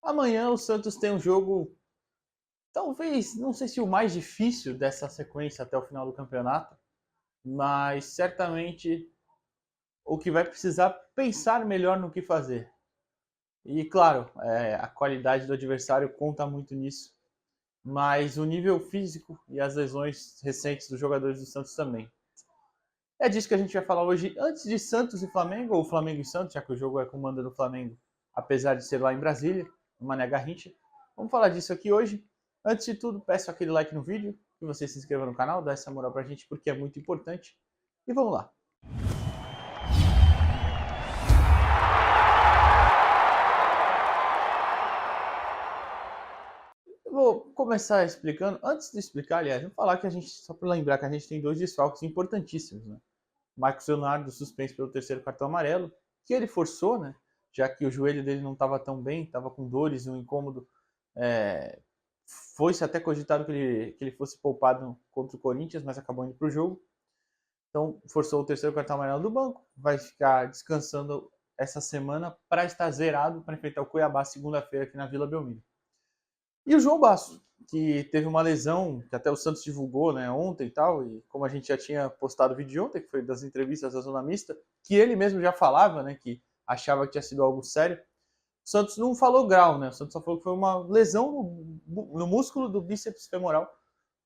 Amanhã o Santos tem um jogo, talvez, não sei se o mais difícil dessa sequência até o final do campeonato, mas certamente o que vai precisar pensar melhor no que fazer. E claro, a qualidade do adversário conta muito nisso, mas o nível físico e as lesões recentes dos jogadores do Santos também. É disso que a gente vai falar hoje, antes de Santos e Flamengo, ou Flamengo e Santos, já que o jogo é com o mando do Flamengo, apesar de ser lá em Brasília, no Mané Garrincha. Vamos falar disso aqui hoje. Antes de tudo, peço aquele like no vídeo, que você se inscreva no canal, dá essa moral pra gente, porque é muito importante. E vamos lá. Eu vou começar explicando, antes de explicar, aliás, vou falar que a gente, só para lembrar que a gente tem dois desfalques importantíssimos, né? Marcos Leonardo suspenso pelo terceiro cartão amarelo, que ele forçou, né? Já que o joelho dele não estava tão bem, estava com dores, um incômodo. É, foi-se até cogitado que ele fosse poupado contra o Corinthians, mas acabou indo para o jogo. Então, forçou o terceiro cartão amarelo do banco, vai ficar descansando essa semana para estar zerado para enfrentar o Cuiabá segunda-feira aqui na Vila Belmiro. E o João Basso, que teve uma lesão, que até o Santos divulgou, né, ontem e tal, e como a gente já tinha postado o vídeo de ontem, que foi das entrevistas da Zona Mista, que ele mesmo já falava, né, que achava que tinha sido algo sério. O Santos não falou grau, né, o Santos só falou que foi uma lesão no músculo do bíceps femoral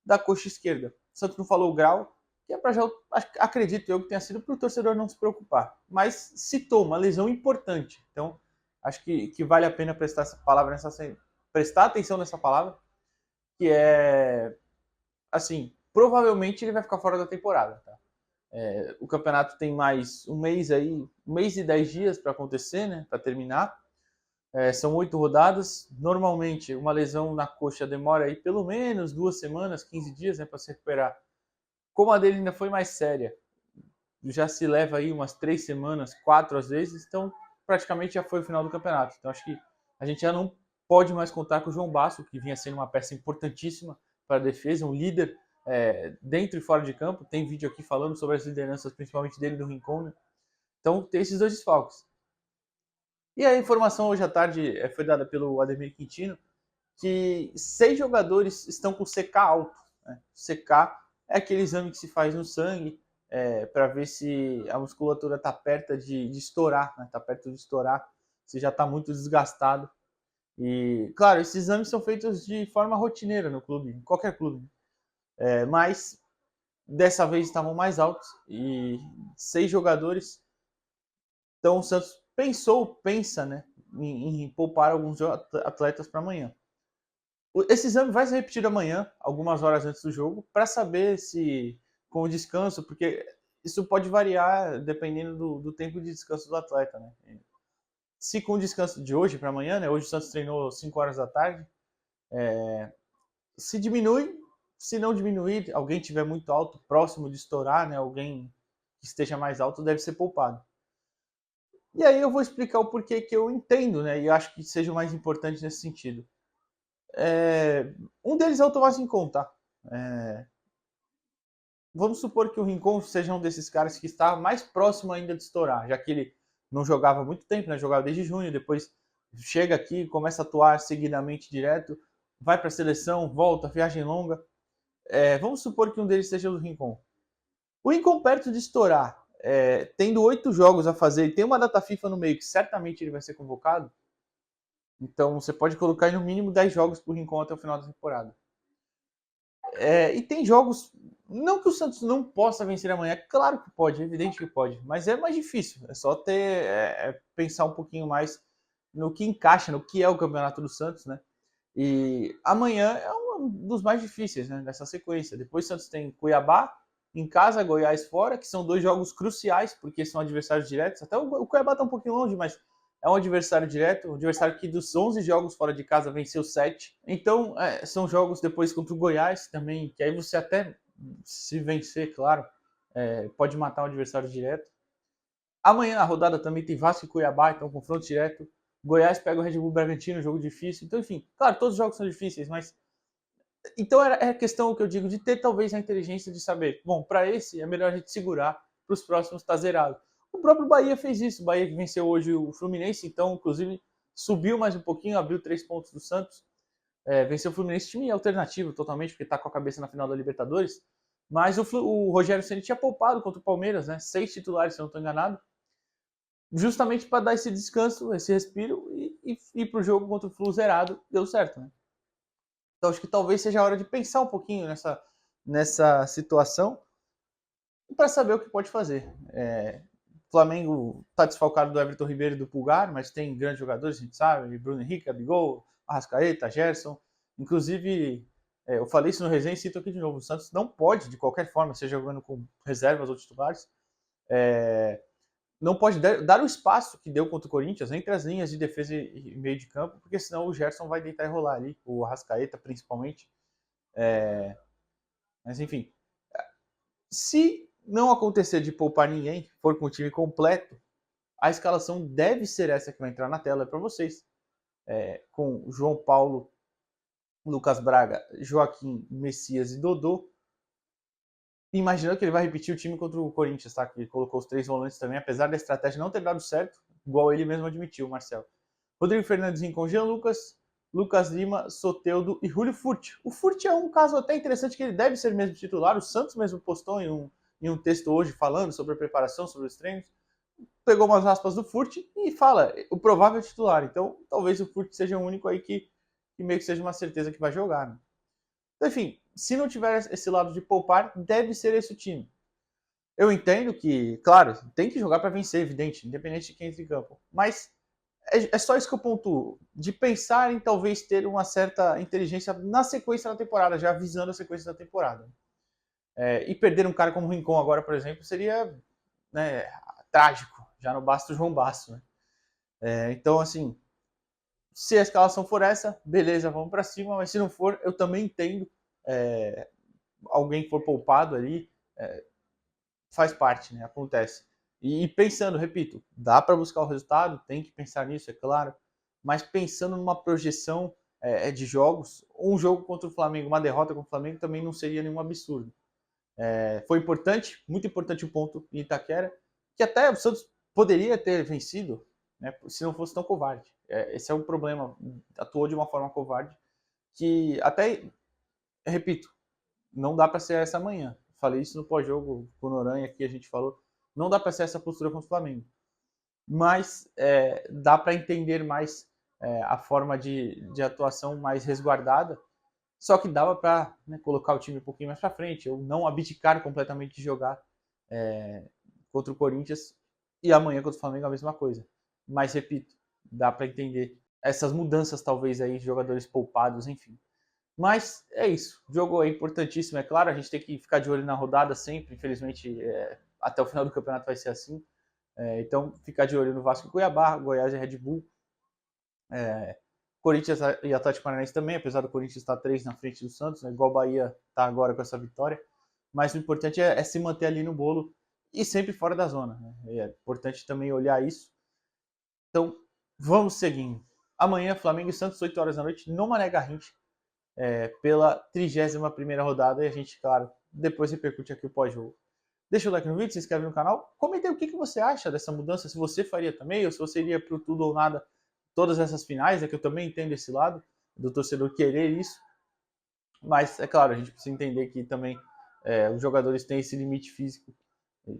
da coxa esquerda. O Santos não falou grau, que é para já, acredito eu, que tenha sido para o torcedor não se preocupar. Mas citou uma lesão importante, então acho que vale a pena prestar essa palavra prestar atenção nessa palavra, que é, assim, provavelmente ele vai ficar fora da temporada, tá? O campeonato tem mais um mês aí, 1 mês e 10 dias para acontecer, né, para terminar. São 8 rodadas. Normalmente, uma lesão na coxa demora aí pelo menos 2 semanas, 15 dias, né, para se recuperar. Como a dele ainda foi mais séria, já se leva aí umas 3 semanas, 4 às vezes, então praticamente já foi o final do campeonato. Então acho que a gente já não pode mais contar com o João Basso, que vinha sendo uma peça importantíssima para a defesa, um líder dentro e fora de campo. Tem vídeo aqui falando sobre as lideranças, principalmente dele do Rincon, né? Então tem esses dois desfalques. E a informação hoje à tarde foi dada pelo Ademir Quintino, que 6 jogadores estão com CK alto. Né? CK é aquele exame que se faz no sangue para ver se a musculatura está perto de estourar, está, né? Tá perto de estourar, se já está muito desgastado. E, claro, esses exames são feitos de forma rotineira no clube, em qualquer clube. Mas dessa vez estavam mais altos e 6 jogadores. Então o Santos pensa, né, em poupar alguns atletas para amanhã. Esse exame vai ser repetido amanhã, algumas horas antes do jogo, para saber se com o descanso, porque isso pode variar dependendo do tempo de descanso do atleta, né? Se com o descanso de hoje para amanhã, né? Hoje o Santos treinou 5 horas da tarde, se diminui, se não diminuir, alguém tiver muito alto, próximo de estourar, né? Alguém que esteja mais alto deve ser poupado. E aí eu vou explicar o porquê que eu entendo, né? E acho que seja o mais importante nesse sentido. Um deles é o Tomás Rincon, tá? Vamos supor que o Rincon seja um desses caras que está mais próximo ainda de estourar, já que ele não jogava há muito tempo, né? Jogava desde junho, depois chega aqui, começa a atuar seguidamente direto, vai para a seleção, volta, viagem longa. Vamos supor que um deles seja o Rincon. O Rincon perto de estourar, tendo 8 jogos a fazer e tem uma data FIFA no meio que certamente ele vai ser convocado, então você pode colocar aí no mínimo 10 jogos para o Rincon até o final da temporada. E tem jogos, não que o Santos não possa vencer amanhã, claro que pode, é evidente que pode, mas é mais difícil, é só pensar um pouquinho mais no que encaixa, no que é o campeonato do Santos, né? E amanhã é um dos mais difíceis, né, nessa sequência. Depois o Santos tem Cuiabá em casa, Goiás fora, que são 2 jogos cruciais, porque são adversários diretos. Até o Cuiabá está um pouquinho longe, mas é um adversário direto, um adversário que dos 11 jogos fora de casa venceu 7. Então, são jogos depois contra o Goiás também, que aí você até, se vencer, claro, pode matar um adversário direto. Amanhã a rodada também tem Vasco e Cuiabá, então confronto direto. Goiás pega o Red Bull Bragantino, jogo difícil. Então, enfim, claro, todos os jogos são difíceis, mas... Então é a questão que eu digo de ter talvez a inteligência de saber, bom, para esse é melhor a gente segurar, para os próximos tá zerado. O próprio Bahia fez isso, o Bahia que venceu hoje o Fluminense, então, inclusive, subiu mais um pouquinho, abriu 3 pontos do Santos, venceu o Fluminense, time alternativo totalmente, porque está com a cabeça na final da Libertadores, mas o Rogério Ceni tinha poupado contra o Palmeiras, né? 6 titulares, se eu não estou enganado, justamente para dar esse descanso, esse respiro e ir para o jogo contra o Flu zerado, deu certo, né? Então acho que talvez seja a hora de pensar um pouquinho nessa situação para saber o que pode fazer. O Flamengo está desfalcado do Everton Ribeiro e do Pulgar, mas tem grandes jogadores, a gente sabe, Bruno Henrique, Gabigol, Arrascaeta, Gerson. Inclusive, eu falei isso no resenha e cito aqui de novo, o Santos não pode, de qualquer forma, seja jogando com reservas ou titulares, não pode dar o espaço que deu contra o Corinthians entre as linhas de defesa e meio de campo, porque senão o Gerson vai deitar e rolar ali, o Arrascaeta principalmente. Mas enfim, se não acontecer de poupar ninguém, for com o time completo, a escalação deve ser essa que vai entrar na tela para vocês. Com João Paulo, Lucas Braga, Joaquim, Messias e Dodô. Imaginando que ele vai repetir o time contra o Corinthians, tá? Que ele colocou os 3 volantes também, apesar da estratégia não ter dado certo, igual ele mesmo admitiu, Marcelo. Rodrigo Fernandes com Jean Lucas, Lucas Lima, Soteldo e Julio Furt. O Furt é um caso até interessante que ele deve ser mesmo titular. O Santos mesmo postou em um texto hoje falando sobre a preparação, sobre os treinos. Pegou umas aspas do Furt e fala o provável titular. Então, talvez o Furt seja o único aí que meio que seja uma certeza que vai jogar, né? Então, enfim, se não tiver esse lado de poupar, deve ser esse o time. Eu entendo que, claro, tem que jogar para vencer, evidente, independente de quem entre em campo. Mas é só isso que eu pontuo, de pensar em talvez ter uma certa inteligência na sequência da temporada, já avisando a sequência da temporada. E perder um cara como o Rincon agora, por exemplo, seria, né, trágico. Já não basta o João Basso, né? Então, assim, se a escalação for essa, beleza, vamos para cima, mas se não for, eu também entendo. Alguém for poupado ali, faz parte, né? Acontece. E pensando, repito, dá para buscar o resultado, tem que pensar nisso, é claro, mas pensando numa projeção de jogos, um jogo contra o Flamengo, uma derrota contra o Flamengo também não seria nenhum absurdo. Foi importante, muito importante o ponto em Itaquera, que até o Santos poderia ter vencido, né, se não fosse tão covarde. Esse é o problema, atuou de uma forma covarde, que até, repito, não dá para ser essa manhã. Falei isso no pós-jogo com o Noronha, que a gente falou, não dá para ser essa postura contra o Flamengo. Mas dá para entender mais a forma de atuação mais resguardada. Só que dava para, né, colocar o time um pouquinho mais para frente, ou não abdicar completamente de jogar contra o Corinthians, e amanhã contra o Flamengo a mesma coisa. Mas, repito, dá para entender essas mudanças talvez aí de jogadores poupados, enfim. Mas é isso, o jogo é importantíssimo, é claro, a gente tem que ficar de olho na rodada sempre, infelizmente até o final do campeonato vai ser assim. Então, ficar de olho no Vasco e Cuiabá, Goiás e Red Bull, Corinthians e Atlético Paranaense também, apesar do Corinthians estar 3 na frente do Santos, né, igual o Bahia está agora com essa vitória. Mas o importante é se manter ali no bolo e sempre fora da zona, né? É importante também olhar isso. Então, vamos seguindo. Amanhã, Flamengo e Santos, 8 horas da noite, no Mané Garrincha, pela 31ª rodada. E a gente, claro, depois repercute aqui o pós-jogo. Deixa o like no vídeo, se inscreve no canal. Comente aí o que você acha dessa mudança, se você faria também, ou se você iria pro tudo ou nada todas essas finais, que eu também entendo esse lado, do torcedor querer isso. Mas, é claro, a gente precisa entender que também os jogadores têm esse limite físico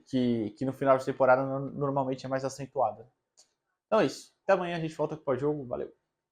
que no final de temporada normalmente é mais acentuado. Então é isso. Até amanhã, a gente volta com o pós-jogo. Valeu!